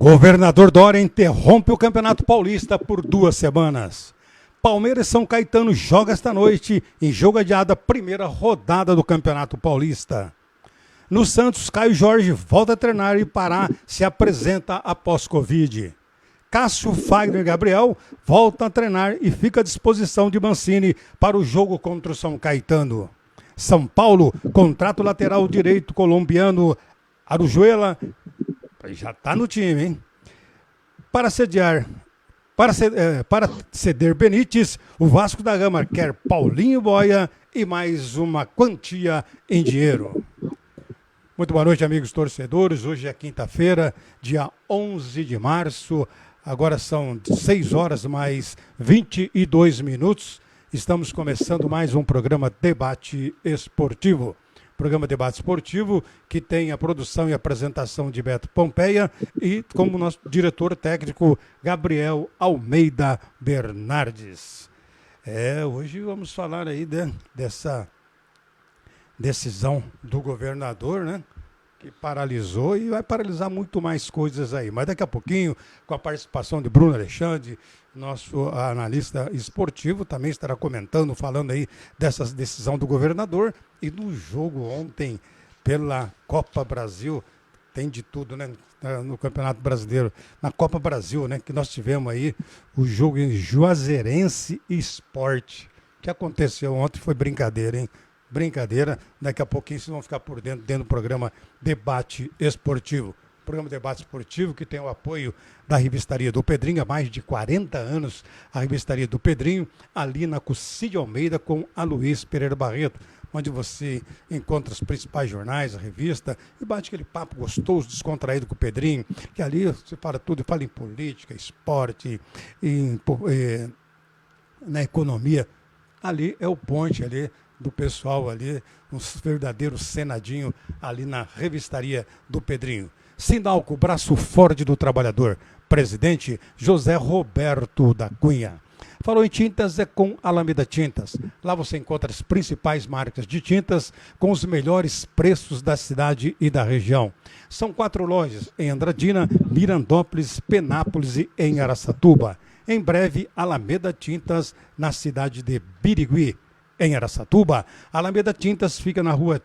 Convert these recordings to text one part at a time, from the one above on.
Governador Dória interrompe o Campeonato Paulista por 2 semanas. Palmeiras e São Caetano joga esta noite em jogo adiado, primeira rodada do Campeonato Paulista. No Santos, Caio Jorge volta a treinar e Pará se apresenta após Covid. Cássio, Fagner e Gabriel voltam a treinar e fica à disposição de Mancini para o jogo contra o São Caetano. São Paulo, contrato lateral direito colombiano Arujuela, já está no time, hein? Para ceder Benítez, o Vasco da Gama quer Paulinho Boia e mais uma quantia em dinheiro. Muito boa noite, amigos torcedores. Hoje é quinta-feira, dia 11 de março. Agora são 6 horas mais 22 minutos. Estamos começando mais um programa Debate Esportivo. Programa Debate Esportivo, que tem a produção e apresentação de Beto Pompeia e como nosso diretor técnico Gabriel Almeida Bernardes. Hoje vamos falar aí dessa decisão do governador, né? Que paralisou e vai paralisar muito mais coisas aí. Mas daqui a pouquinho, com a participação de Bruno Alexandre, nosso analista esportivo, também estará comentando, falando aí dessa decisão do governador. E no jogo ontem, pela Copa Brasil, tem de tudo, né? No Campeonato Brasileiro, na Copa Brasil, né? Que nós tivemos aí o jogo em Juazeirense Esporte. O que aconteceu ontem foi brincadeira, hein? Brincadeira, daqui a pouquinho vocês vão ficar por dentro do programa Debate Esportivo. Programa Debate Esportivo que tem o apoio da Revistaria do Pedrinho, há mais de 40 anos, a Revistaria do Pedrinho, ali na Cucídio Almeida com a Luiz Pereira Barreto, onde você encontra os principais jornais, a revista, e bate aquele papo gostoso, descontraído com o Pedrinho, que ali você fala tudo, fala em política, esporte, na economia. Ali é o ponte ali do pessoal ali, um verdadeiro senadinho ali na Revistaria do Pedrinho. Sindalco, braço forte do trabalhador. Presidente José Roberto da Cunha. Falou em tintas, é com Alameda Tintas. Lá você encontra as principais marcas de tintas com os melhores preços da cidade e da região. São 4 lojas em Andradina, Mirandópolis, Penápolis e em Araçatuba. Em breve, Alameda Tintas na cidade de Birigui. Em Araçatuba, Alameda Tintas fica na rua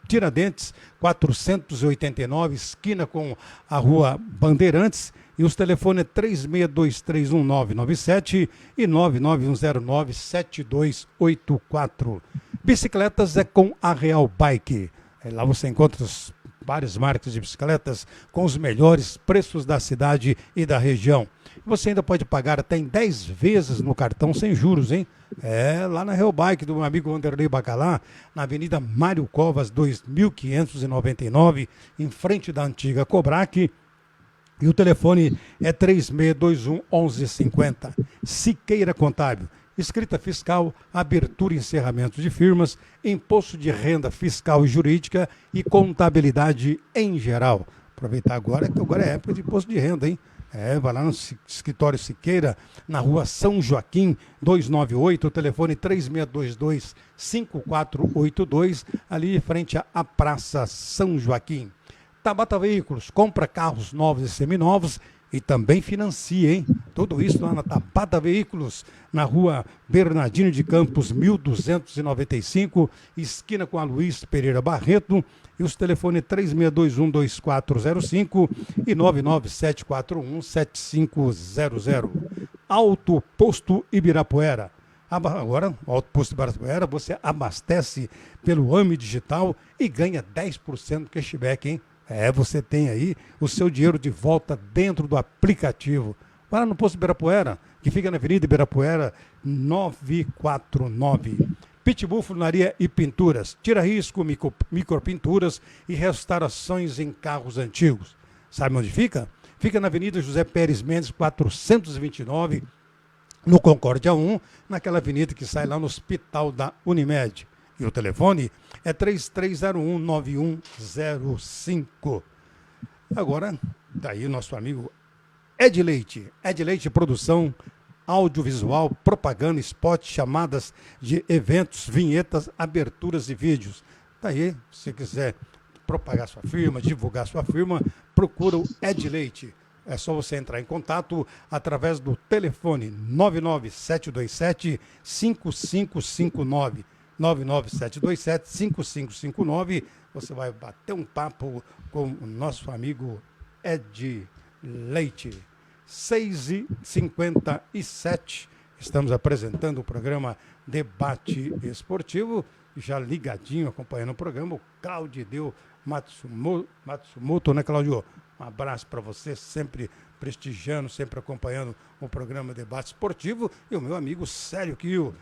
Tiradentes, 489, esquina com a rua Bandeirantes, e os telefones é 36231997 e 991097284. Bicicletas é com a Real Bike. Lá você encontra várias marcas de bicicletas com os melhores preços da cidade e da região. Você ainda pode pagar até em 10 vezes no cartão sem juros, hein? Lá na Real Bike do meu amigo Wanderlei Bacalá, na Avenida Mário Covas, 2599, em frente da antiga Cobrac. E o telefone é 3621-1150. Siqueira Contábil. Escrita fiscal, abertura e encerramento de firmas, imposto de renda fiscal e jurídica e contabilidade em geral. Aproveitar agora, que agora é época de imposto de renda, hein? Vai lá no escritório Siqueira, na rua São Joaquim, 298, o telefone 3622-5482, ali em frente à Praça São Joaquim. Tabata Veículos, compra carros novos e seminovos e também financia, hein? Tudo isso lá na Tabata Veículos, na rua Bernardino de Campos, 1295, esquina com a Luiz Pereira Barreto, e os telefones 3621-2405 e 99741-7500. Alto Posto Ibirapuera. Agora, o Alto Posto Ibirapuera, você abastece pelo AME Digital e ganha 10% de cashback, hein? Você tem aí o seu dinheiro de volta dentro do aplicativo. Vai lá no Posto Ibirapuera, que fica na Avenida Ibirapuera 949. Pitbull Funilaria e Pinturas. Tira risco, micropinturas e restaurações em carros antigos. Sabe onde fica? Fica na Avenida José Pérez Mendes, 429, no Concórdia 1, naquela avenida que sai lá no Hospital da Unimed. E o telefone é 3301-9105. Agora, daí o nosso amigo Ed Leite. Ed Leite Produção audiovisual, propaganda, spot, chamadas de eventos, vinhetas, aberturas e vídeos. Daí, se quiser propagar sua firma, divulgar sua firma, procura o Ed Leite. É só você entrar em contato através do telefone 99727-5559. 99727-5559. Você vai bater um papo com o nosso amigo Ed Leite. 6h57. Estamos apresentando o programa Debate Esportivo. Já ligadinho, acompanhando o programa, o Claudio Matsumoto, né, Claudio? Um abraço para você, sempre prestigiando, sempre acompanhando o programa Debate Esportivo. E o meu amigo Célio Kiel,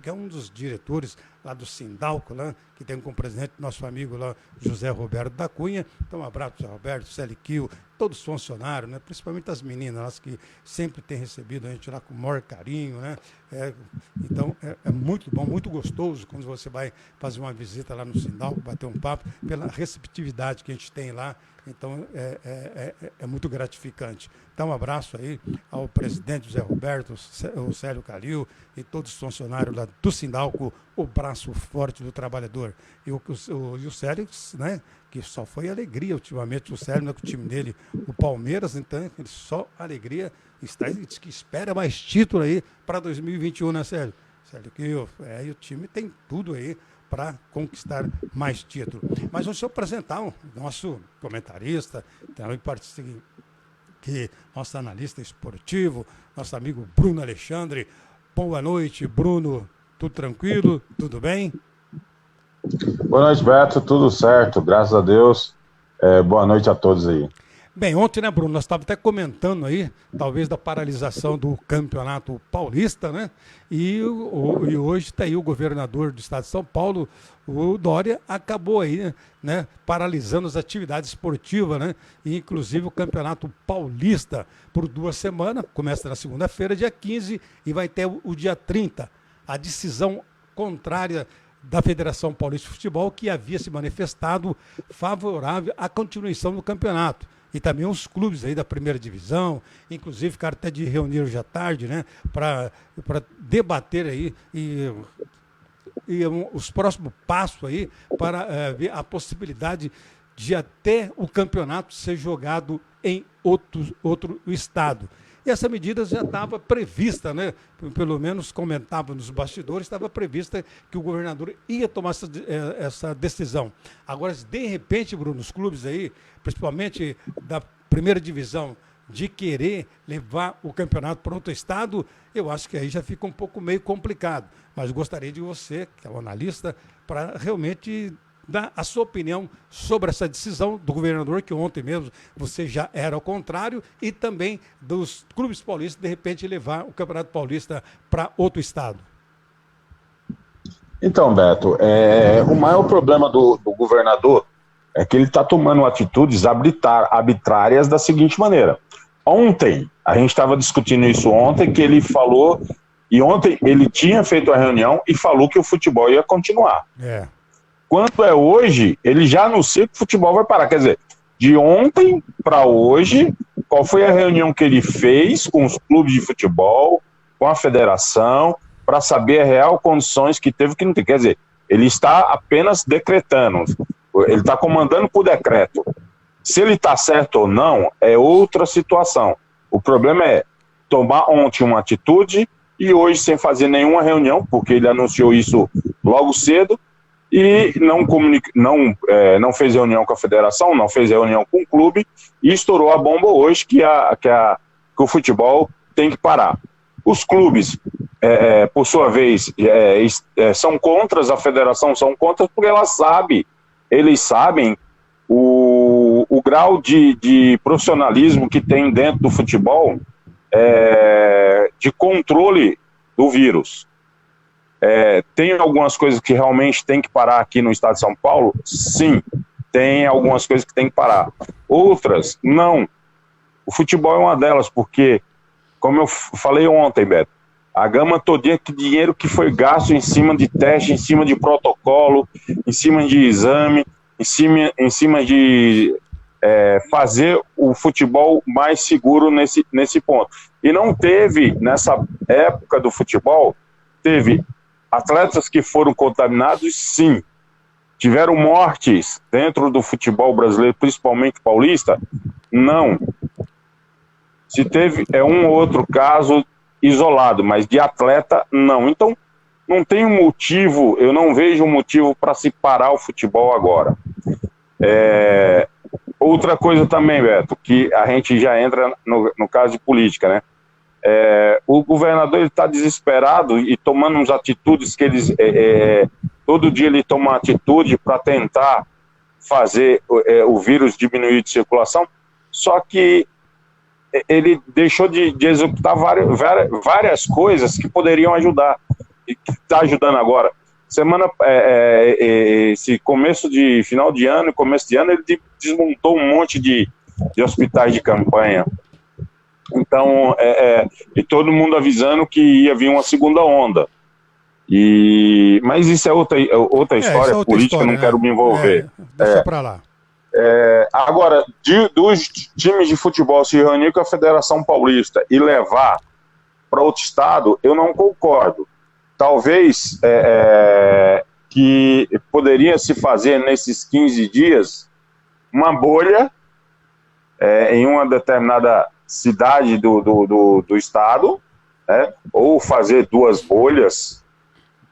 que é um dos diretores lá do Sindalco, né, que tem como presidente nosso amigo lá, José Roberto da Cunha. Então, um abraço para o Roberto, Célio Kiel, todos os funcionários, né, principalmente as meninas, elas que sempre têm recebido a gente lá com o maior carinho, né? Então, é muito bom, muito gostoso quando você vai fazer uma visita lá no Sindalco, bater um papo, pela receptividade que a gente tem lá. Então, é muito gratificante. Então, um abraço aí ao presidente José Roberto, o Célio Calil e todos os funcionários lá do Sindalco, o braço forte do trabalhador. E o Célio, né, que só foi alegria ultimamente, o Célio, né, com o time dele, o Palmeiras, então, ele só alegria, diz que espera mais título aí para 2021, né, Célio? Célio, que o time tem tudo aí para conquistar mais título. Mas deixa eu apresentar o nosso comentarista, também participa aqui, nosso analista esportivo, nosso amigo Bruno Alexandre. Boa noite, Bruno. Tudo tranquilo? Tudo bem? Boa noite, Beto. Tudo certo, graças a Deus. Boa noite a todos aí. Bem, ontem, né, Bruno, nós estávamos até comentando aí, talvez da paralisação do Campeonato Paulista, né? E hoje está aí o governador do estado de São Paulo, o Dória, acabou aí, né, paralisando as atividades esportivas, né? E inclusive o Campeonato Paulista por 2 semanas, começa na segunda-feira, dia 15, e vai ter o dia 30. A decisão contrária da Federação Paulista de Futebol, que havia se manifestado favorável à continuação do campeonato. E também os clubes aí da primeira divisão, inclusive ficaram até de reunir hoje à tarde, né, para debater aí e os próximos passos aí para ver a possibilidade de até o campeonato ser jogado em outro estado. E essa medida já estava prevista, né? Pelo menos comentava nos bastidores, estava prevista que o governador ia tomar essa decisão. Agora, de repente, Bruno, os clubes aí, principalmente da primeira divisão, de querer levar o campeonato para outro estado, eu acho que aí já fica um pouco meio complicado. Mas gostaria de você, que é um analista, para realmente dar a sua opinião sobre essa decisão do governador, que ontem mesmo você já era ao contrário, e também dos clubes paulistas, de repente, levar o Campeonato Paulista para outro estado. Então, Beto, o maior problema do governador é que ele está tomando atitudes arbitrárias da seguinte maneira. Ontem, a gente estava discutindo isso ontem, que ele falou, e ontem ele tinha feito a reunião e falou que o futebol ia continuar. Quanto é hoje, ele já anuncia que o futebol vai parar. Quer dizer, de ontem para hoje, qual foi a reunião que ele fez com os clubes de futebol, com a federação, para saber a real condições que teve que não tem. Quer dizer, ele está apenas decretando, ele está comandando por decreto. Se ele está certo ou não, é outra situação. O problema é tomar ontem uma atitude e hoje sem fazer nenhuma reunião, porque ele anunciou isso logo cedo, e não fez reunião com a federação, não fez reunião com o clube, e estourou a bomba hoje que o futebol tem que parar. Os clubes, por sua vez, são contra, a federação são contra, porque eles sabem o grau de profissionalismo que tem dentro do futebol, de controle do vírus. Tem algumas coisas que realmente tem que parar aqui no estado de São Paulo? Sim, tem algumas coisas que tem que parar. Outras, não. O futebol é uma delas, porque, como eu falei ontem, Beto, a gama todinha de dinheiro que foi gasto em cima de teste, em cima de protocolo, em cima de exame, em cima de fazer o futebol mais seguro nesse ponto. E não teve, nessa época do futebol, teve atletas que foram contaminados, sim. Tiveram mortes dentro do futebol brasileiro, principalmente paulista? Não. Se teve, é um ou outro caso isolado, mas de atleta, não. Então, não tem um motivo, eu não vejo um motivo para se parar o futebol agora. Outra coisa também, Beto, que a gente já entra no caso de política, né? O governador está desesperado e tomando umas atitudes que eles... todo dia ele toma uma atitude para tentar fazer o vírus diminuir de circulação, só que ele deixou de executar várias coisas que poderiam ajudar, e que está ajudando agora. Esse final de ano e começo de ano, ele desmontou um monte de hospitais de campanha. Então, e todo mundo avisando que ia vir uma segunda onda. Mas isso é outra história política, história, não quero me envolver. Deixa pra lá. Agora, dos times de futebol se reunir com a Federação Paulista e levar para outro estado, eu não concordo. Talvez que poderia se fazer nesses 15 dias uma bolha em uma determinada cidade do estado, né? Ou fazer 2 bolhas,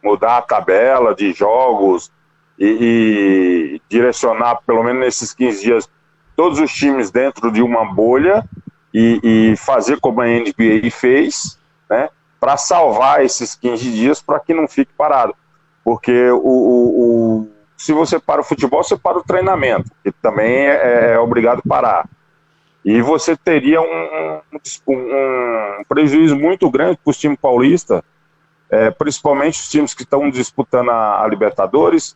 mudar a tabela de jogos e direcionar, pelo menos nesses 15 dias, todos os times dentro de uma bolha e fazer como a NBA fez, né? Para salvar esses 15 dias, para que não fique parado. Porque se você para o futebol, você para o treinamento, que também é obrigado a parar. E você teria um prejuízo muito grande para os times paulistas, principalmente os times que estão disputando a Libertadores,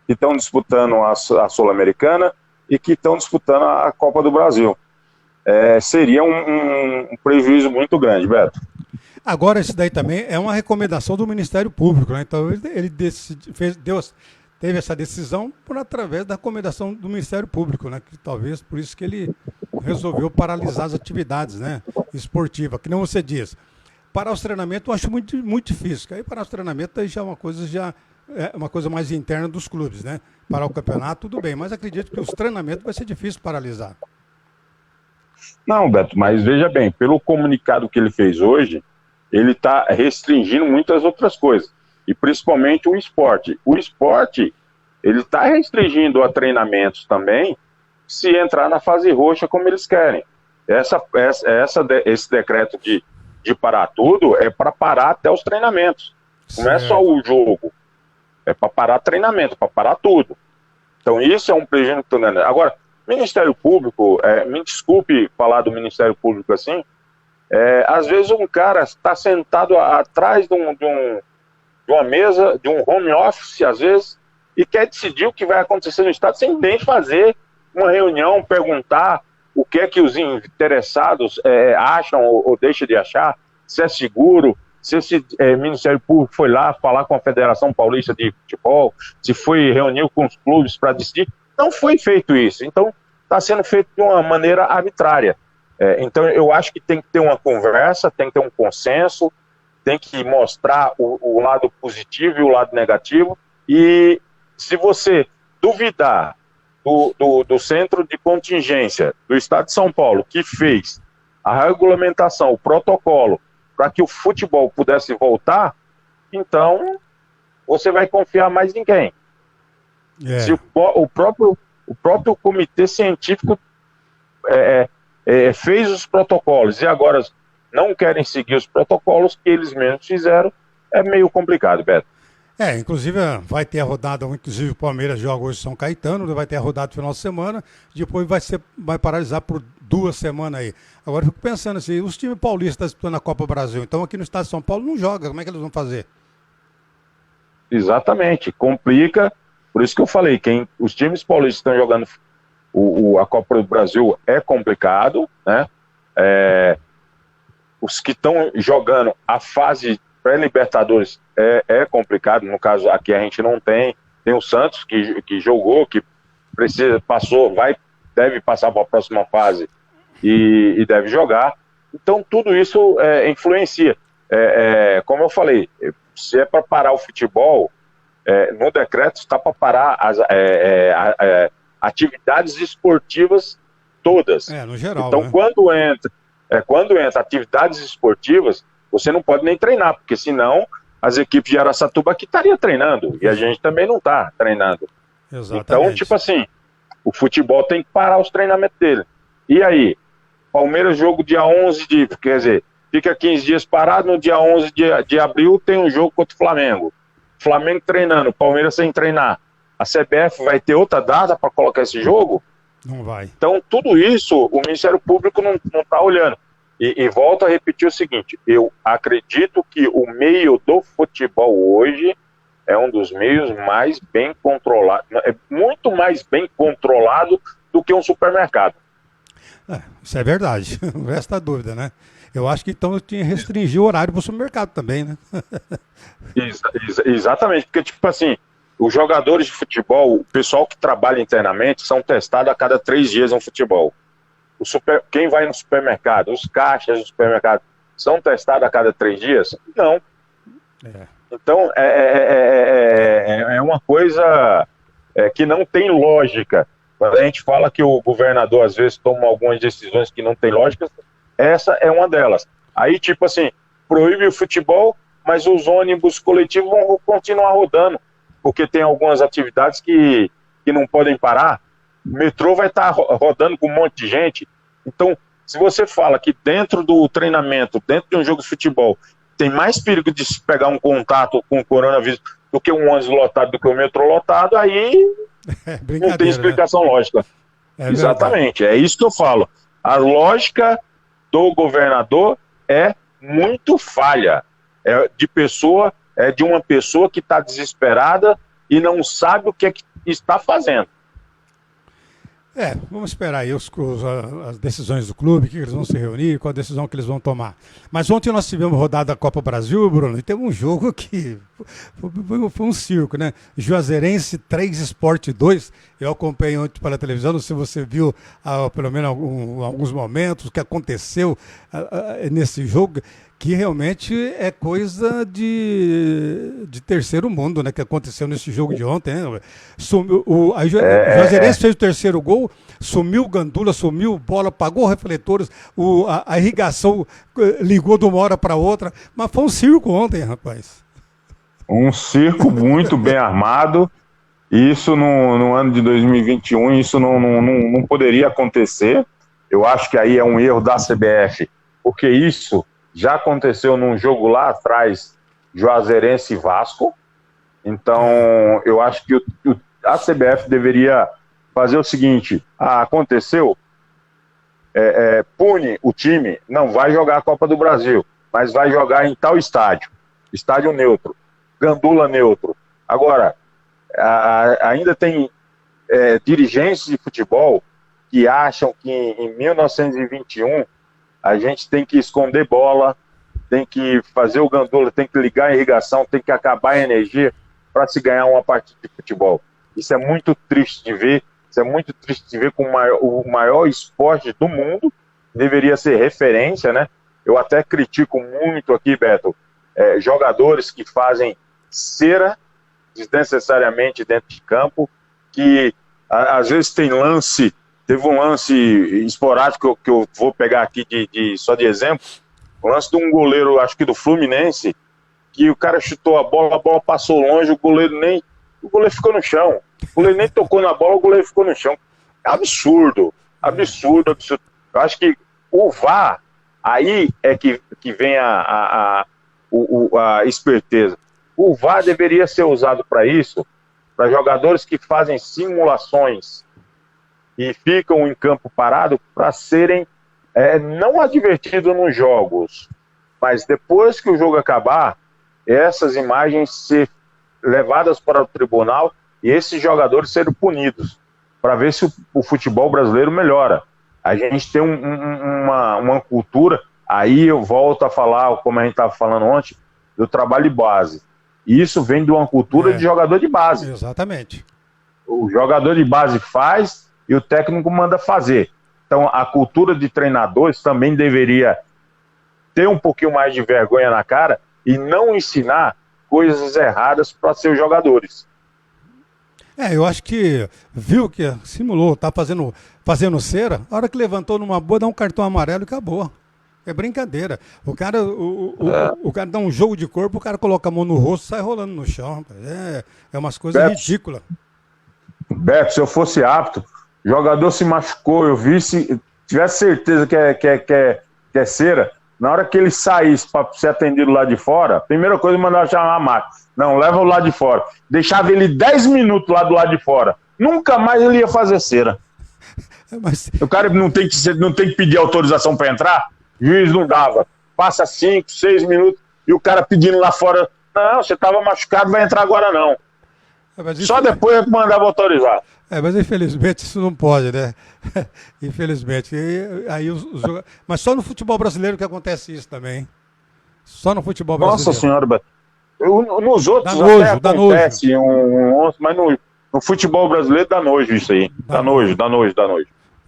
que estão disputando a Sul-Americana e que estão disputando a Copa do Brasil. Seria um prejuízo muito grande, Beto. Agora, isso daí também é uma recomendação do Ministério Público, né? Então, ele teve essa decisão através da recomendação do Ministério Público, né? Que talvez por isso que ele resolveu paralisar as atividades, né, esportivas. Que não você diz. Parar os treinamentos eu acho muito, muito difícil. Aí parar os treinamentos aí já é uma coisa mais interna dos clubes, né? Parar o campeonato, tudo bem, mas acredito que os treinamentos vai ser difícil paralisar. Não, Beto, mas veja bem, pelo comunicado que ele fez hoje, ele está restringindo muitas outras coisas, e principalmente o esporte. O esporte, ele está restringindo a treinamentos também, se entrar na fase roxa como eles querem. Esse decreto de parar tudo é para parar até os treinamentos. Não é só o jogo, é para parar treinamento, para parar tudo. Então isso é um prejuízo que estou dando. Agora, Ministério Público, me desculpe falar do Ministério Público assim, às vezes um cara está sentado atrás de uma mesa, de um home office, às vezes, e quer decidir o que vai acontecer no Estado sem nem fazer uma reunião, perguntar o que é que os interessados acham ou deixam de achar, se é seguro, se esse Ministério Público foi lá falar com a Federação Paulista de Futebol, se foi reunir com os clubes para decidir. Não foi feito isso, então está sendo feito de uma maneira arbitrária. Então eu acho que tem que ter uma conversa, tem que ter um consenso, tem que mostrar o lado positivo e o lado negativo, e se você duvidar do centro de contingência do Estado de São Paulo, que fez a regulamentação, o protocolo, para que o futebol pudesse voltar, então você vai confiar mais em quem? Se o próprio comitê científico fez os protocolos e agora não querem seguir os protocolos que eles mesmos fizeram, é meio complicado, Beto. Inclusive vai ter a rodada, inclusive o Palmeiras joga hoje São Caetano, vai ter a rodada no final de semana, depois vai paralisar por 2 semanas aí. Agora eu fico pensando assim, os times paulistas disputando a Copa Brasil, então aqui no estado de São Paulo não joga, como é que eles vão fazer? Exatamente, complica, por isso que eu falei, os times paulistas estão jogando a Copa do Brasil é complicado, né? Os que estão jogando a fase pré-Libertadores é complicado, no caso aqui a gente não tem o Santos que jogou, que deve passar para a próxima fase e deve jogar, então tudo isso influencia, como eu falei, se é para parar o futebol, no decreto está para parar as atividades esportivas todas. No geral, então, né? quando entra, quando entra atividades esportivas, você não pode nem treinar, porque senão as equipes de Araçatuba aqui estariam treinando, e a gente também não está treinando. Exatamente. Então, tipo assim, o futebol tem que parar os treinamentos dele. E aí, Palmeiras jogo dia 11 quer dizer, fica 15 dias parado, no dia 11 de abril tem um jogo contra o Flamengo. Flamengo treinando, Palmeiras sem treinar. A CBF vai ter outra data para colocar esse jogo? Não vai. Então, tudo isso o Ministério Público não está olhando. E volto a repetir o seguinte, eu acredito que o meio do futebol hoje é um dos meios mais bem controlados, é muito mais bem controlado do que um supermercado. Isso é verdade, não resta dúvida, né? Eu acho que então eu tinha que restringir o horário para o supermercado também, né? Exatamente, porque tipo assim, os jogadores de futebol, o pessoal que trabalha internamente, são testados a cada 3 dias no futebol. Quem vai no supermercado, os caixas do supermercado, são testados a cada 3 dias? Não. Então, é uma coisa que não tem lógica. Quando a gente fala que o governador, às vezes, toma algumas decisões que não tem lógica, essa é uma delas. Aí, tipo assim, proíbe o futebol, mas os ônibus coletivos vão continuar rodando, porque tem algumas atividades que não podem parar. O metrô vai estar rodando com um monte de gente. Então, se você fala que dentro do treinamento, dentro de um jogo de futebol, tem mais perigo de se pegar um contato com o coronavírus do que um ônibus lotado, do que o metrô lotado, aí não tem explicação, né? Lógica. Exatamente, verdade. É isso que eu falo. A lógica do governador é muito falha. É de uma pessoa que está desesperada e não sabe o que está fazendo. Vamos esperar aí as decisões do clube, que eles vão se reunir, qual a decisão que eles vão tomar. Mas ontem nós tivemos rodada da Copa Brasil, Bruno, e teve um jogo que foi um circo, né? Juazeirense 3, Sport 2. Eu acompanhei ontem pela televisão, não sei se você viu pelo menos alguns momentos, o que aconteceu nesse jogo, que realmente é coisa de terceiro mundo, né? Que aconteceu nesse jogo de ontem, né? A Juazeirense fez o terceiro gol, sumiu o Gandula, sumiu bola, apagou refletores, a irrigação ligou de uma hora para outra, mas foi um circo ontem, rapaz. Um circo muito bem armado. Isso no ano de 2021, isso não poderia acontecer. Eu acho que aí é um erro da CBF, porque isso já aconteceu num jogo lá atrás, Juazeirense e Vasco. Então, eu acho que a CBF deveria fazer o seguinte: aconteceu, pune o time, não vai jogar a Copa do Brasil, mas vai jogar em tal estádio neutro, Gandula neutro. Agora, ainda tem dirigentes de futebol que acham que em 1921 a gente tem que esconder bola, tem que fazer o Gandula, tem que ligar a irrigação, tem que acabar a energia para se ganhar uma partida de futebol. Isso é muito triste de ver, com o maior esporte do mundo, deveria ser referência, né? Eu até critico muito aqui, Beto, jogadores que fazem cera desnecessariamente dentro de campo, que às vezes teve um lance esporádico que eu vou pegar aqui só de exemplo, o lance de um goleiro, acho que do Fluminense, que o cara chutou a bola passou longe, o goleiro ficou no chão, o goleiro nem tocou na bola, o goleiro ficou no chão. Absurdo. Eu acho que o VAR, aí é que vem a esperteza. O VAR deveria ser usado para isso, para jogadores que fazem simulações e ficam em campo parado para serem não advertidos nos jogos, mas depois que o jogo acabar, essas imagens ser levadas para o tribunal e esses jogadores serem punidos, para ver se o futebol brasileiro melhora. A gente tem uma cultura, aí eu volto a falar, como a gente estava falando ontem, do trabalho de base. E isso vem de uma cultura de jogador de base. Exatamente. O jogador de base faz e o técnico manda fazer. Então, a cultura de treinadores também deveria ter um pouquinho mais de vergonha na cara e não ensinar coisas erradas para seus jogadores. Eu acho que viu que simulou, tá fazendo cera, a hora que levantou numa boa, dá um cartão amarelo e acabou. É brincadeira. O cara dá um jogo de corpo, o cara coloca a mão no rosto e sai rolando no chão. Rapaz. É umas coisas ridículas. Beto, se eu fosse apto, o jogador se machucou, eu vi, se tivesse certeza que é cera, na hora que ele saísse para ser atendido lá de fora, a primeira coisa, mandava chamar a máquina. Não, leva o lado de fora. Deixava ele 10 minutos lá do lado de fora. Nunca mais ele ia fazer cera. Mas... O cara não tem que pedir autorização para entrar? O juiz não dava. Passa 5, 6 minutos e o cara pedindo lá fora, não, você estava machucado, vai entrar agora não. Só depois eu mandava autorizar. Mas infelizmente isso não pode, né? Infelizmente. Mas só no futebol brasileiro que acontece isso também, hein? Só no futebol brasileiro. Nossa senhora, Beto. Nos outros dá acontece mas no futebol brasileiro dá nojo isso aí. Dá nojo.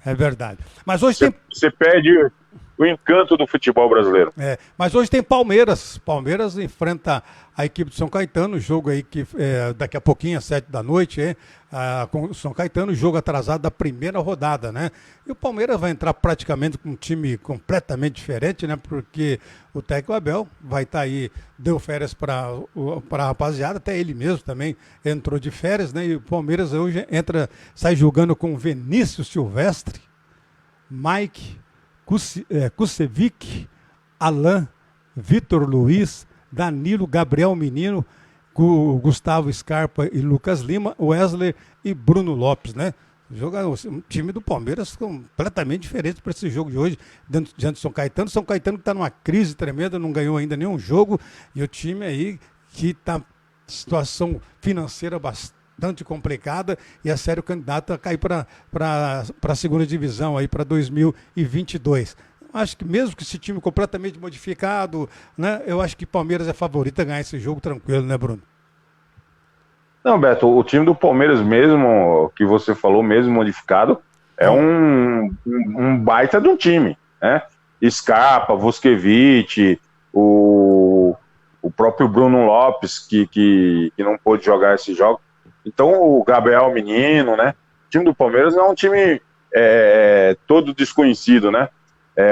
É verdade. Mas hoje você perde o encanto do futebol brasileiro. Mas hoje tem Palmeiras. Palmeiras enfrenta a equipe do São Caetano, jogo aí que daqui a pouquinho, às 7 da noite, com o São Caetano, jogo atrasado da primeira rodada, né? E o Palmeiras vai entrar praticamente com um time completamente diferente, né? Porque o técnico Abel vai estar aí, deu férias para a rapaziada, até ele mesmo também entrou de férias, né? E o Palmeiras hoje sai jogando com Vinícius Silvestre, Mike Kusevich, Alain, Vitor Luiz, Danilo, Gabriel Menino, Gustavo Scarpa e Lucas Lima, Wesley e Bruno Lopes, né? Um time do Palmeiras completamente diferente para esse jogo de hoje, diante do São Caetano. São Caetano que está numa crise tremenda, não ganhou ainda nenhum jogo, e o time aí que está em situação financeira bastante complicada e é sério candidato a cair para a segunda divisão aí para 2022. Acho que mesmo que esse time completamente modificado, né, eu acho que Palmeiras é favorito a ganhar esse jogo tranquilo, né, Bruno? Não, Beto, o time do Palmeiras mesmo, que você falou, mesmo modificado, é um baita de um time, né? Scarpa, Vucevic, o próprio Bruno Lopes, que não pôde jogar esse jogo. Então, o Gabriel Menino, né? O time do Palmeiras não é um time todo desconhecido, né?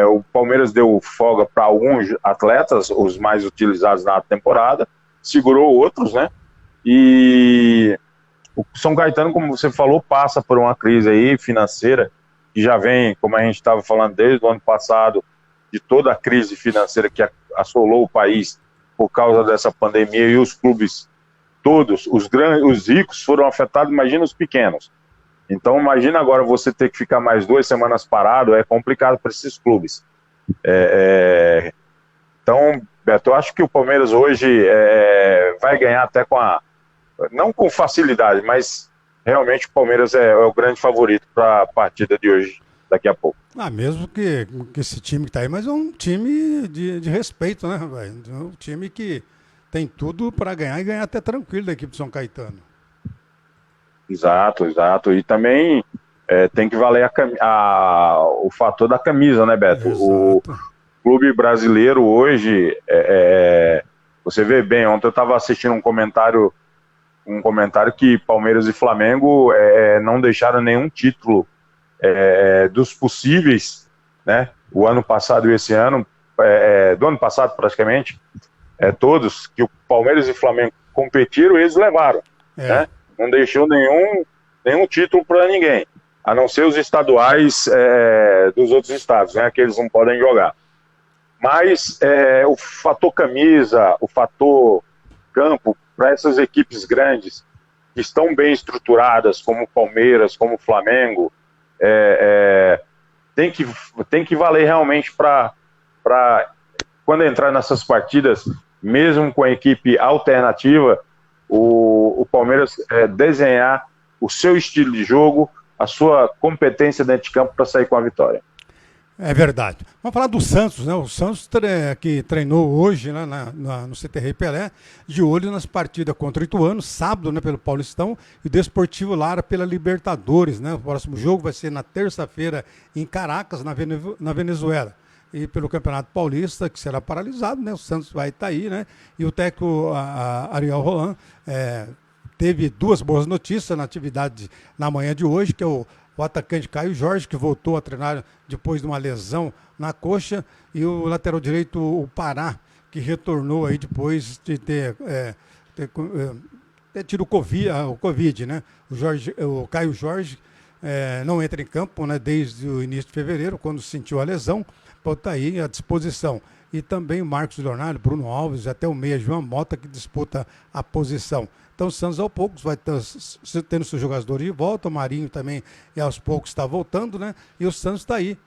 O Palmeiras deu folga para alguns atletas, os mais utilizados na temporada, segurou outros, né? E o São Caetano, como você falou, passa por uma crise aí financeira, que já vem, como a gente estava falando desde o ano passado, de toda a crise financeira que assolou o país por causa dessa pandemia, e os clubes todos, os ricos foram afetados, imagina os pequenos. Então, imagina agora você ter que ficar mais 2 semanas parado, é complicado para esses clubes. Então, Beto, eu acho que o Palmeiras hoje vai ganhar até não com facilidade, mas realmente o Palmeiras é o grande favorito para a partida de hoje, daqui a pouco. Mesmo que esse time que está aí, mas é um time de respeito, né, velho? Um time que tem tudo para ganhar e ganhar até tranquilo da equipe de São Caetano. Exato. E também tem que valer o fator da camisa, né, Beto? Exato. O clube brasileiro hoje, você vê bem, ontem eu estava assistindo um comentário que Palmeiras e Flamengo não deixaram nenhum título dos possíveis, né? O ano passado e esse ano, do ano passado praticamente, todos que o Palmeiras e Flamengo competiram, eles levaram, né? Não deixou nenhum título para ninguém, a não ser os estaduais dos outros estados, né, que eles não podem jogar. Mas o fator camisa, o fator campo, para essas equipes grandes, que estão bem estruturadas, como o Palmeiras, como o Flamengo, tem que valer realmente para quando entrar nessas partidas, mesmo com a equipe alternativa, o Palmeiras desenhar o seu estilo de jogo, a sua competência dentro de campo para sair com a vitória. É verdade. Vamos falar do Santos, né? O Santos que treinou hoje, né, no CT Pelé, de olho nas partidas contra o Ituano, sábado, né, pelo Paulistão, e o Desportivo Lara pela Libertadores, né? O próximo jogo vai ser na terça-feira em Caracas, na Venezuela. E pelo Campeonato Paulista, que será paralisado, né? O Santos vai estar aí, né? E o técnico Ariel Roland teve 2 boas notícias na atividade na manhã de hoje, que é o atacante Caio Jorge, que voltou a treinar depois de uma lesão na coxa, e o lateral direito, o Pará, que retornou aí depois de ter tido o Covid, né? O Caio Jorge não entra em campo, né, desde o início de fevereiro, quando sentiu a lesão, pode estar aí à disposição. E também o Marcos Leonardo, Bruno Alves, até o meia João Mota, que disputa a posição. Então o Santos aos poucos vai tendo seus jogadores de volta, o Marinho também aos poucos está voltando, né? E o Santos está aí,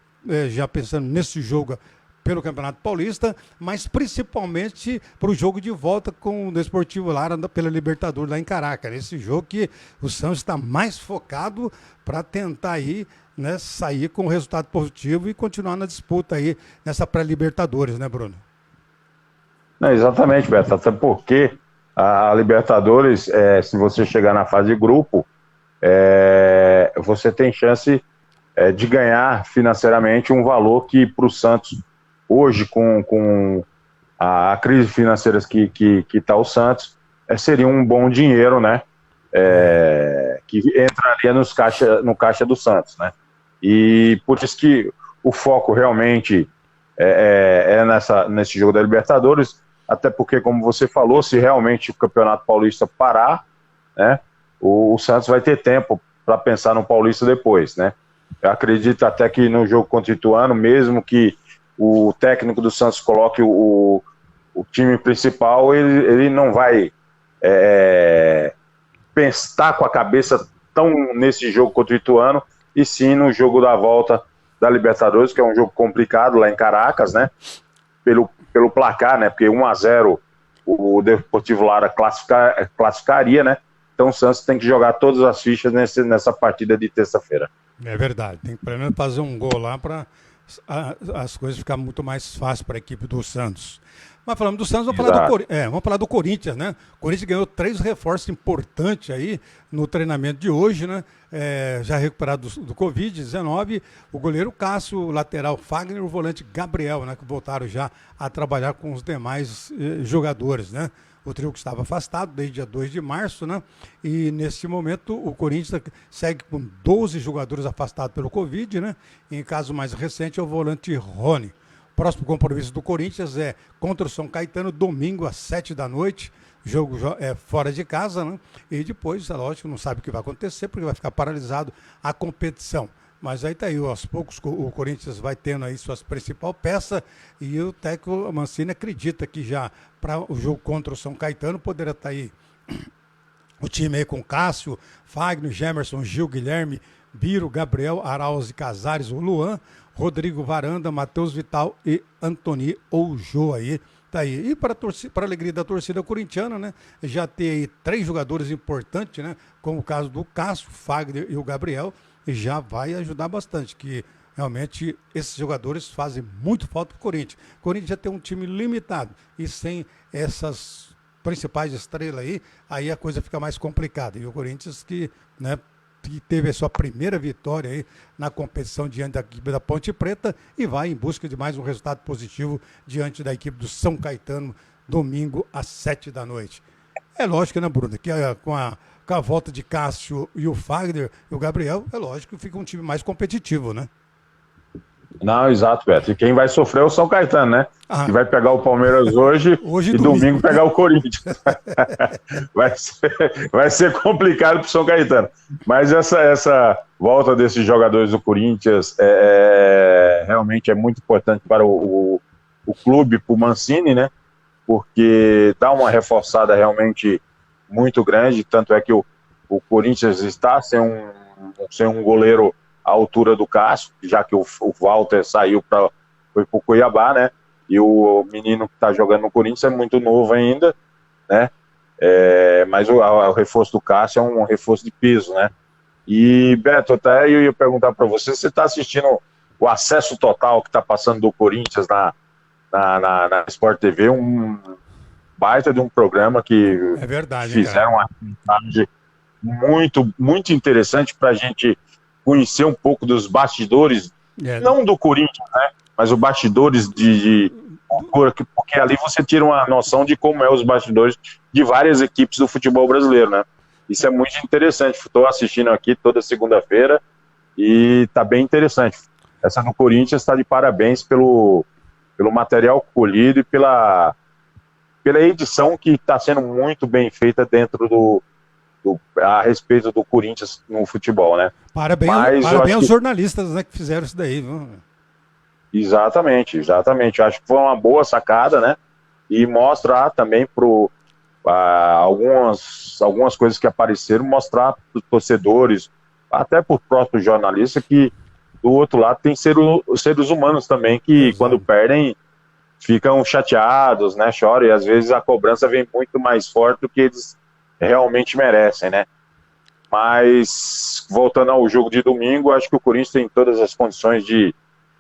já pensando nesse jogo pelo Campeonato Paulista, mas principalmente para o jogo de volta com o Desportivo Lara pela Libertadores lá em Caracas. Esse jogo que o Santos está mais focado para tentar aí, né, sair com um resultado positivo e continuar na disputa aí nessa pré-Libertadores, né, Bruno? Não, exatamente, Beto, até porque a Libertadores, se você chegar na fase de grupo, você tem chance de ganhar financeiramente um valor que para o Santos, hoje com a crise financeira que está o Santos, seria um bom dinheiro, né? Que entraria no caixa do Santos, né? E por isso que o foco realmente nesse jogo da Libertadores, até porque, como você falou, se realmente o Campeonato Paulista parar, né, o Santos vai ter tempo para pensar no Paulista depois, né? Eu acredito até que no jogo contra o Ituano, mesmo que o técnico do Santos coloque o time principal, ele não vai pensar com a cabeça tão nesse jogo contra o Ituano, e sim no jogo da volta da Libertadores, que é um jogo complicado lá em Caracas, né? Pelo placar, né? Porque 1-0 o Deportivo Lara classificaria, né? Então o Santos tem que jogar todas as fichas nessa partida de terça-feira. É verdade, tem que pelo menos fazer um gol lá para as coisas ficarem muito mais fáceis para a equipe do Santos. Mas falando do Santos, vamos falar do Corinthians, né? O Corinthians ganhou 3 reforços importantes aí no treinamento de hoje, né? Já recuperado do Covid-19, o goleiro Cássio, o lateral Fagner e o volante Gabriel, né? Que voltaram já a trabalhar com os demais jogadores, né? O trio que estava afastado desde dia 2 de março, né? E nesse momento o Corinthians segue com 12 jogadores afastados pelo Covid, né? E em caso mais recente é o volante Rony. Próximo compromisso do Corinthians é contra o São Caetano, domingo às 7 da noite. Jogo fora de casa, né? E depois, é lógico, não sabe o que vai acontecer, porque vai ficar paralisado a competição. Mas aí tá aí, aos poucos o Corinthians vai tendo aí suas principais peças, e o técnico Mancini acredita que já para o jogo contra o São Caetano poderá estar aí o time aí com Cássio, Fagner, Gemerson, Gil, Guilherme, Biro, Gabriel, Arauz e Casares, o Luan, Rodrigo Varanda, Matheus Vital e Antoni Oujô aí. Tá aí. E para a alegria da torcida corintiana, né? Já tem aí 3 jogadores importantes, né? Como o caso do Cássio, Fagner e o Gabriel, e já vai ajudar bastante, que realmente esses jogadores fazem muito falta para o Corinthians. O Corinthians já tem um time limitado, e sem essas principais estrelas aí a coisa fica mais complicada. E o Corinthians que teve a sua primeira vitória aí na competição diante da equipe da Ponte Preta e vai em busca de mais um resultado positivo diante da equipe do São Caetano, domingo às 7 da noite. É lógico, né, Bruno, que com a volta de Cássio e o Fagner e o Gabriel, é lógico que fica um time mais competitivo, né? Não, exato, Beto. E quem vai sofrer é o São Caetano, né? Que vai pegar o Palmeiras hoje e domingo pegar o Corinthians. vai ser complicado para o São Caetano. Mas essa volta desses jogadores do Corinthians realmente é muito importante para o clube, para o Mancini, né? Porque dá uma reforçada realmente muito grande. Tanto é que o Corinthians está sem um goleiro à altura do Cássio, já que o Walter foi para o Cuiabá, né? E o menino que está jogando no Corinthians é muito novo ainda, né? Mas o reforço do Cássio é um reforço de peso, né? E, Beto, até eu ia perguntar para você está assistindo o Acesso Total que está passando do Corinthians na Sport TV, um baita de um programa que fizeram uma reportagem muito, muito interessante para a gente conhecer um pouco dos bastidores, não do Corinthians, né? Mas os bastidores porque ali você tira uma noção de como os bastidores de várias equipes do futebol brasileiro, né? Isso é muito interessante. Estou assistindo aqui toda segunda-feira e está bem interessante. Essa no Corinthians está de parabéns pelo material colhido e pela edição que está sendo muito bem feita dentro a respeito do Corinthians no futebol, né? Parabéns aos jornalistas, né, que fizeram isso daí, viu? Exatamente. Eu acho que foi uma boa sacada, né? E mostrar também algumas coisas que apareceram, mostrar para os torcedores, até para os próprios jornalistas, que do outro lado tem seres humanos também que, quando perdem, ficam chateados, né? Choram, e às vezes a cobrança vem muito mais forte do que eles realmente merecem, né? Mas, voltando ao jogo de domingo, acho que o Corinthians tem todas as condições de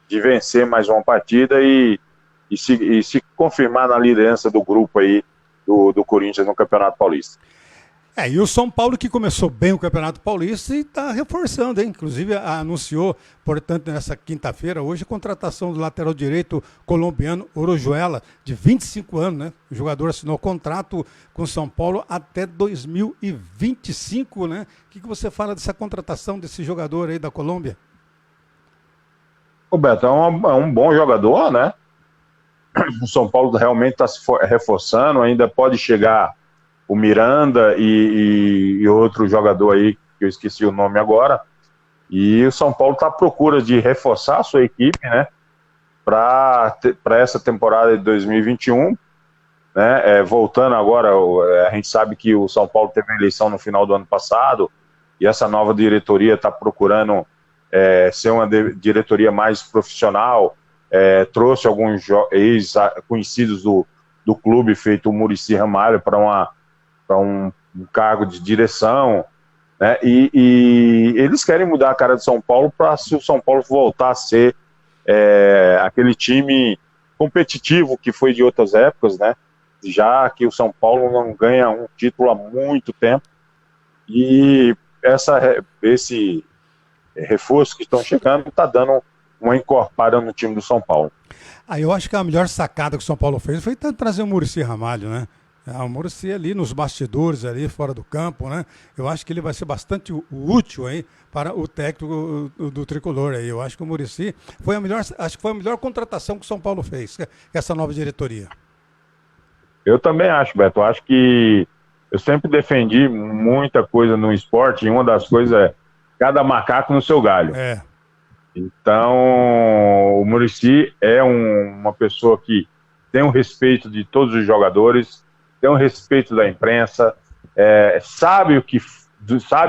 vencer mais uma partida e se confirmar na liderança do grupo aí do Corinthians no Campeonato Paulista. E o São Paulo, que começou bem o Campeonato Paulista e está reforçando, hein? Inclusive anunciou, portanto, nessa quinta-feira, hoje, a contratação do lateral direito colombiano Orejuela, de 25 anos, né? O jogador assinou contrato com o São Paulo até 2025, né? O que você fala dessa contratação desse jogador aí da Colômbia? Roberto, é um bom jogador, né? O São Paulo realmente está se reforçando, ainda pode chegar o Miranda e outro jogador aí, que eu esqueci o nome agora, e o São Paulo está à procura de reforçar a sua equipe, né, para essa temporada de 2021, né, voltando agora, a gente sabe que o São Paulo teve uma eleição no final do ano passado, e essa nova diretoria está procurando ser uma diretoria mais profissional, trouxe alguns ex-conhecidos do clube, feito o Muricy Ramalho, para um cargo de direção, né? E eles querem mudar a cara do São Paulo para, se o São Paulo voltar a ser aquele time competitivo que foi de outras épocas, né? Já que o São Paulo não ganha um título há muito tempo, e esse reforço que estão chegando está dando uma encorpada no time do São Paulo. Eu acho que a melhor sacada que o São Paulo fez foi trazer o Muricy Ramalho, né? O Muricy ali nos bastidores, ali fora do campo, né? Eu acho que ele vai ser bastante útil aí para o técnico do Tricolor aí. Eu acho que o Muricy foi a melhor contratação que o São Paulo fez, essa nova diretoria. Eu também acho, Beto. Eu acho que eu sempre defendi muita coisa no esporte, e uma das coisas é cada macaco no seu galho. Então, o Muricy é uma pessoa que tem um respeito de todos os jogadores, tem um respeito da imprensa, sabe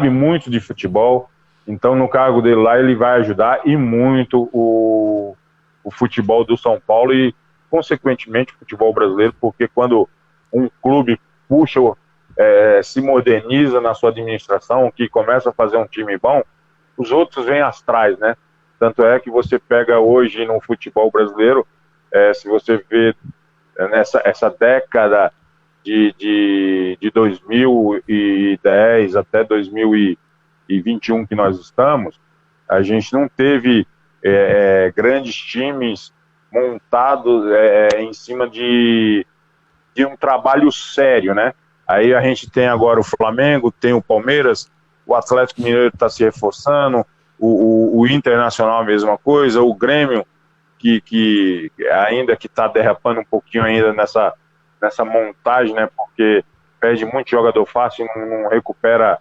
muito de futebol. Então, no cargo dele lá, ele vai ajudar e muito o futebol do São Paulo e, consequentemente, o futebol brasileiro, porque quando um clube puxa, se moderniza na sua administração, que começa a fazer um time bom, os outros vêm atrás, né? Tanto é que você pega hoje no futebol brasileiro, se você vê essa década de 2010 até 2021 que nós estamos, a gente não teve grandes times montados em cima de um trabalho sério, né? Aí a gente tem agora o Flamengo, tem o Palmeiras, o Atlético Mineiro está se reforçando, o Internacional a mesma coisa, o Grêmio, que ainda que está derrapando um pouquinho ainda nessa montagem, né? Porque perde muito jogador fácil, não recupera,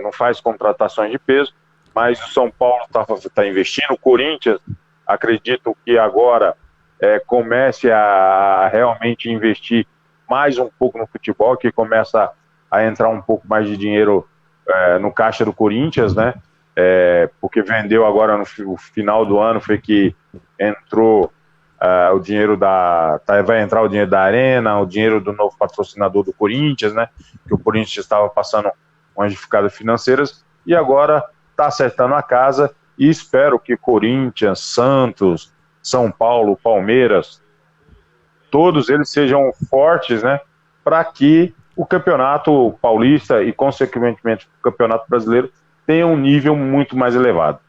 não faz contratações de peso, mas o São Paulo está investindo. O Corinthians, acredito que agora comece a realmente investir mais um pouco no futebol, que começa a entrar um pouco mais de dinheiro no caixa do Corinthians, né? Porque vendeu agora no final do ano, foi que entrou o dinheiro vai entrar o dinheiro da Arena, o dinheiro do novo patrocinador do Corinthians, né? Que o Corinthians estava passando umas dificuldades financeiras e agora está acertando a casa, e espero que Corinthians, Santos, São Paulo, Palmeiras, todos eles sejam fortes, né? Para que o Campeonato Paulista e, consequentemente, o Campeonato Brasileiro tenha um nível muito mais elevado.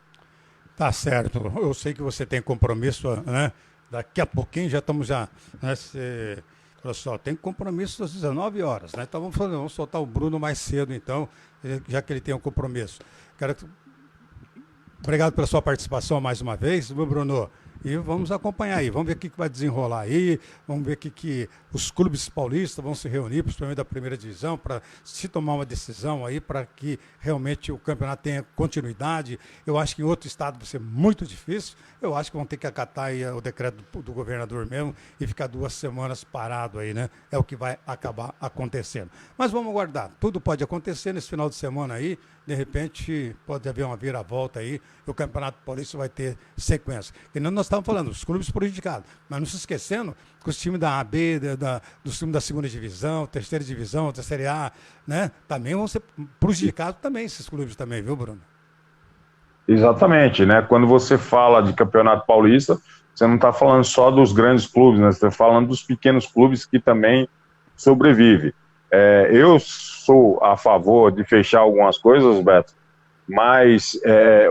Tá certo. Eu sei que você tem compromisso, né? Daqui a pouquinho já estamos né, só tem compromisso às 19 horas, né? Então vamos soltar o Bruno mais cedo, então, já que ele tem um compromisso. Quero Obrigado pela sua participação mais uma vez, viu, Bruno? E vamos acompanhar aí, vamos ver o que vai desenrolar aí, vamos ver o que os clubes paulistas vão se reunir, principalmente da primeira divisão, para se tomar uma decisão aí, para que realmente o campeonato tenha continuidade. Eu acho que em outro estado vai ser muito difícil, eu acho que vão ter que acatar aí o decreto do governador mesmo e ficar 2 semanas parado aí, né? É o que vai acabar acontecendo. Mas vamos aguardar, tudo pode acontecer nesse final de semana aí, de repente pode haver uma viravolta aí, e o Campeonato Paulista vai ter sequência. E não nós estamos falando, os clubes prejudicados, mas não se esquecendo que os times da AB, dos times da segunda divisão, terceira divisão, da Série A, né, também vão ser prejudicados também, esses clubes também, viu, Bruno? Exatamente, né? Quando você fala de Campeonato Paulista, você não está falando só dos grandes clubes, né? Você está falando dos pequenos clubes que também sobrevivem. Eu sou a favor de fechar algumas coisas, Beto, mas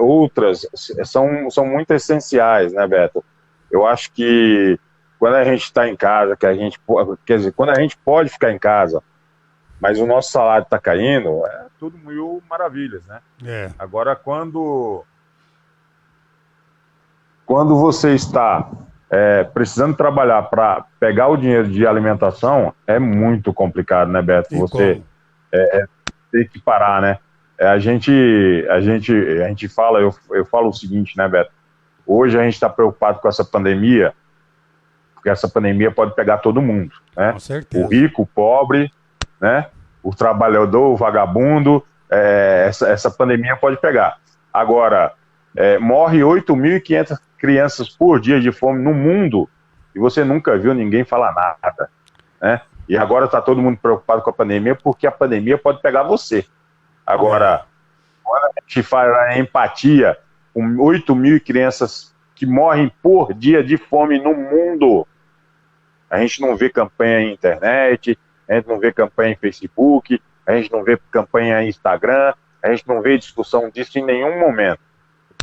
outras são muito essenciais, né, Beto? Eu acho que quando a gente está em casa, quer dizer, quando a gente pode ficar em casa, mas o nosso salário está caindo, é tudo mil maravilhas, né? Agora, quando você está precisando trabalhar para pegar o dinheiro de alimentação, é muito complicado, né, Beto? E você tem que parar, né? A gente fala, eu falo o seguinte, né, Beto? Hoje a gente está preocupado com essa pandemia, porque essa pandemia pode pegar todo mundo, né? Com certeza. O rico, o pobre, né? O trabalhador, o vagabundo, essa pandemia pode pegar. Agora, morre 8.500 crianças por dia de fome no mundo e você nunca viu ninguém falar nada, né? E agora está todo mundo preocupado com a pandemia porque a pandemia pode pegar você. Agora, quando a gente faz a empatia com 8.000 crianças que morrem por dia de fome no mundo, a gente não vê campanha em internet, a gente não vê campanha em Facebook, a gente não vê campanha em Instagram, a gente não vê discussão disso em nenhum momento.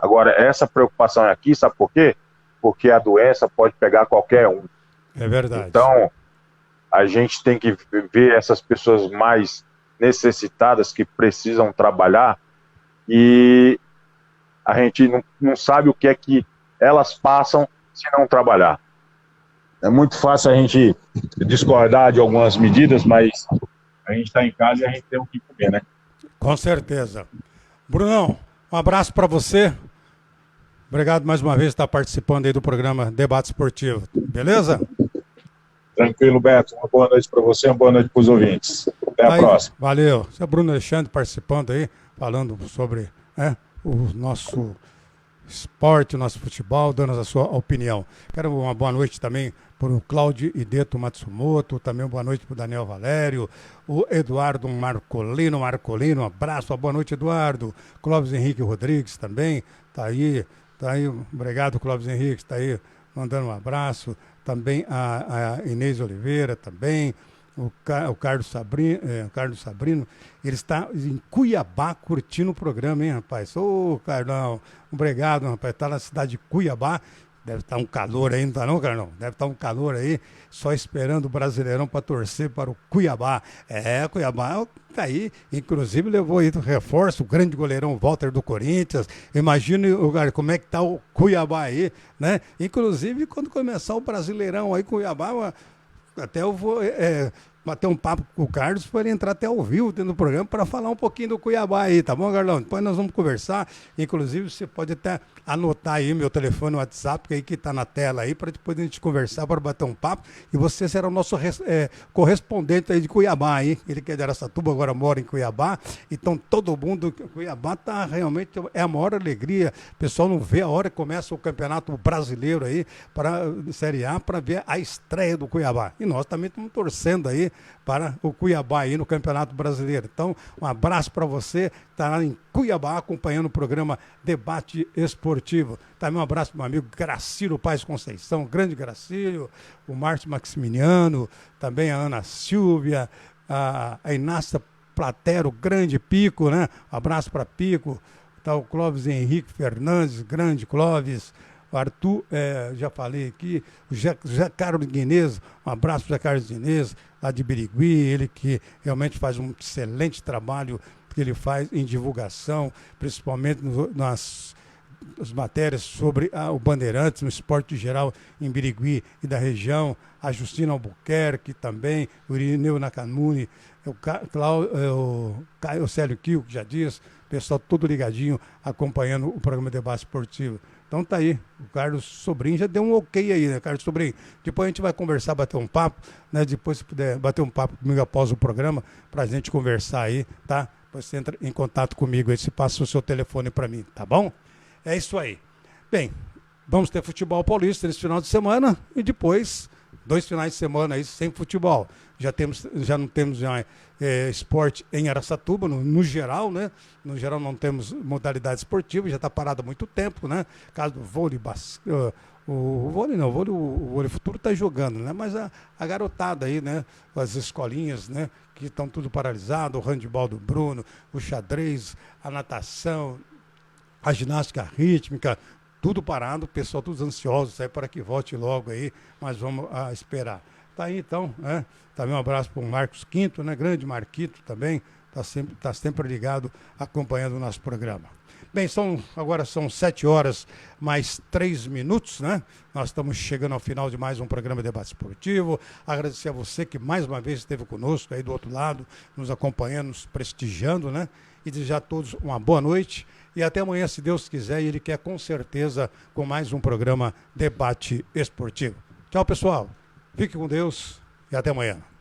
Agora, essa preocupação aqui, sabe por quê? Porque a doença pode pegar qualquer um. É verdade. Então, a gente tem que ver essas pessoas mais necessitadas que precisam trabalhar e a gente não sabe o que é que elas passam se não trabalhar. É muito fácil a gente discordar de algumas medidas, mas a gente está em casa e a gente tem o que comer, né? Com certeza. Brunão, um abraço para você. Obrigado mais uma vez por estar participando aí do programa Debate Esportivo. Beleza? Tranquilo, Beto. Uma boa noite para você, uma boa noite para os ouvintes. Até a próxima. Valeu. Esse é o Bruno Alexandre participando aí, falando sobre o nosso esporte, o nosso futebol, dando a sua opinião. Quero uma boa noite também para o Cláudio Hideto Matsumoto, também uma boa noite para o Daniel Valério, o Eduardo Marcolino, um abraço, uma boa noite, Eduardo. Clóvis Henrique Rodrigues também, tá aí, obrigado, Clóvis Henrique, está aí mandando um abraço. Também a Inês Oliveira, também, o Carlos Sabrino, ele está em Cuiabá curtindo o programa, hein, rapaz? Ô, Carlão, obrigado, rapaz, está na cidade de Cuiabá, deve estar um calor aí, não está não, Carlão? Deve estar um calor aí, só esperando o Brasileirão para torcer para o Cuiabá. Cuiabá tá aí, inclusive levou aí do reforço, o grande goleirão Walter do Corinthians, imagine como é que tá o Cuiabá aí, né? Inclusive, quando começar o Brasileirão aí, Cuiabá, até eu vou bater um papo com o Carlos para ele entrar até ao vivo dentro do programa para falar um pouquinho do Cuiabá aí, tá bom, Carlão? Depois nós vamos conversar, inclusive você pode até anotar aí meu telefone, WhatsApp, que aí que tá na tela aí, para depois a gente conversar, para bater um papo, e você será o nosso correspondente aí de Cuiabá aí, ele que é de Araçatuba, agora mora em Cuiabá, então todo mundo, Cuiabá tá realmente, é a maior alegria, o pessoal não vê a hora que começa o Campeonato Brasileiro aí, para Série A, para ver a estreia do Cuiabá, e nós também estamos torcendo aí para o Cuiabá aí no Campeonato Brasileiro. Então, um abraço para você, está lá em Cuiabá acompanhando o programa Debate Esportivo. Também um abraço para o meu amigo Gracílio Paz Conceição, grande Gracílio, o Márcio Maximiliano, também a Ana Silvia, a Inácia Platero, grande Pico, né? Um abraço para Pico, tá o Clóvis Henrique Fernandes, grande Clóvis, o Arthur, já falei aqui, o José Carlos Guinês, um abraço para o José Carlos Guinês, lá de Birigui, ele que realmente faz um excelente trabalho que ele faz em divulgação, principalmente nas as matérias sobre o Bandeirantes, no esporte geral em Birigui e da região, a Justina Albuquerque também, o Irineu Nakamuni, o Célio Kio, que já diz, o pessoal todo ligadinho, acompanhando o programa Debate Esportivo. Então tá aí, o Carlos Sobrinho já deu um ok aí, né, Carlos Sobrinho? Depois a gente vai conversar, bater um papo, né? Depois, se puder bater um papo comigo após o programa, pra gente conversar aí, tá? Depois você entra em contato comigo aí, se passa o seu telefone pra mim, tá bom? É isso aí. Bem, vamos ter futebol paulista nesse final de semana e depois 2 finais de semana aí sem futebol. Já não temos esporte em Araçatuba, no geral, né? No geral não temos modalidade esportiva, já está parado há muito tempo, né? Caso do vôlei, o vôlei futuro está jogando, né? Mas a garotada aí, né? As escolinhas, né? Que estão tudo paralisado, o handebol do Bruno, o xadrez, a natação, a ginástica rítmica, tudo parado, o pessoal todos ansiosos aí para que volte logo aí, mas vamos esperar. Tá aí então, né? Também um abraço para o Marcos Quinto, né? Grande Marquito também, tá sempre ligado, acompanhando o nosso programa. Bem, agora são 7 horas mais 3 minutos, né? Nós estamos chegando ao final de mais um programa de Debate Esportivo. Agradecer a você que mais uma vez esteve conosco aí do outro lado, nos acompanhando, nos prestigiando, né? E desejar a todos uma boa noite e até amanhã, se Deus quiser, e Ele quer com certeza, com mais um programa Debate Esportivo. Tchau, pessoal. Fique com Deus e até amanhã.